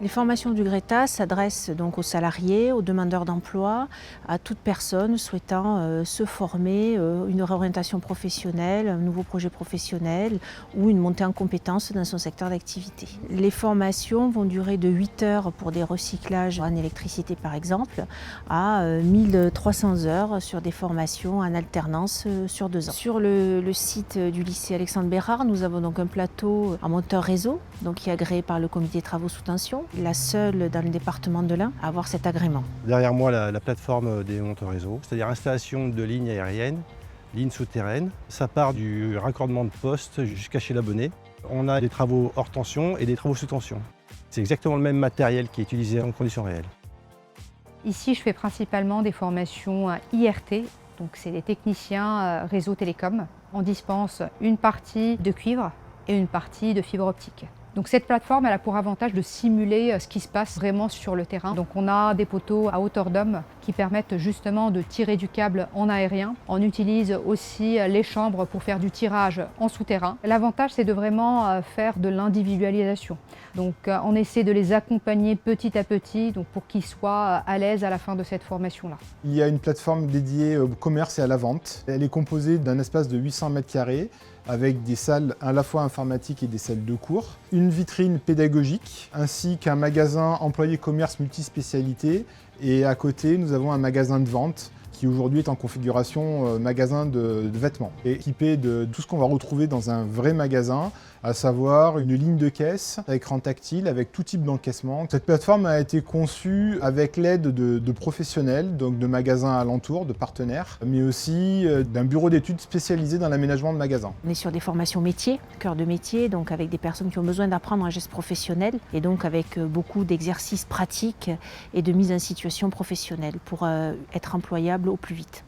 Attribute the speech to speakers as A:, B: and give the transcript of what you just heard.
A: Les formations du Greta s'adressent donc aux salariés, aux demandeurs d'emploi, à toute personne souhaitant se former, une réorientation professionnelle, un nouveau projet professionnel ou une montée en compétences dans son secteur d'activité. Les formations vont durer de 8 heures pour des recyclages en électricité par exemple, à 1300 heures sur des formations en alternance sur 2 ans. Sur le site du lycée Alexandre Bérard, nous avons donc un plateau en monteur réseau, donc qui est agréé par le comité travaux sous tension, la seule dans le département de l'Ain à avoir cet agrément.
B: Derrière moi, la plateforme des monteurs réseau, c'est-à-dire installation de lignes aériennes, lignes souterraines. Ça part du raccordement de poste jusqu'à chez l'abonné. On a des travaux hors tension et des travaux sous tension. C'est exactement le même matériel qui est utilisé en conditions réelles.
C: Ici, je fais principalement des formations IRT, donc c'est des techniciens réseau télécom. On dispense une partie de cuivre et une partie de fibre optique. Donc cette plateforme, elle a pour avantage de simuler ce qui se passe vraiment sur le terrain. Donc on a des poteaux à hauteur d'homme qui permettent justement de tirer du câble en aérien. On utilise aussi les chambres pour faire du tirage en souterrain. L'avantage, c'est de vraiment faire de l'individualisation. Donc on essaie de les accompagner petit à petit donc pour qu'ils soient à l'aise à la fin de cette formation-là.
D: Il y a une plateforme dédiée au commerce et à la vente. Elle est composée d'un espace de 800 m² avec des salles à la fois informatiques et des salles de cours, une vitrine pédagogique ainsi qu'un magasin employé commerce multispécialité, et à côté nous avons un magasin de vente qui aujourd'hui est en configuration magasin de vêtements, et équipé de tout ce qu'on va retrouver dans un vrai magasin, à savoir une ligne de caisse à écran tactile avec tout type d'encaissement. Cette plateforme a été conçue avec l'aide de professionnels, donc de magasins alentours, de partenaires, mais aussi d'un bureau d'études spécialisé dans l'aménagement de magasins.
A: On est sur des formations métiers, cœur de métier, donc avec des personnes qui ont besoin d'apprendre un geste professionnel et donc avec beaucoup d'exercices pratiques et de mise en situation professionnelle pour être employable au plus vite.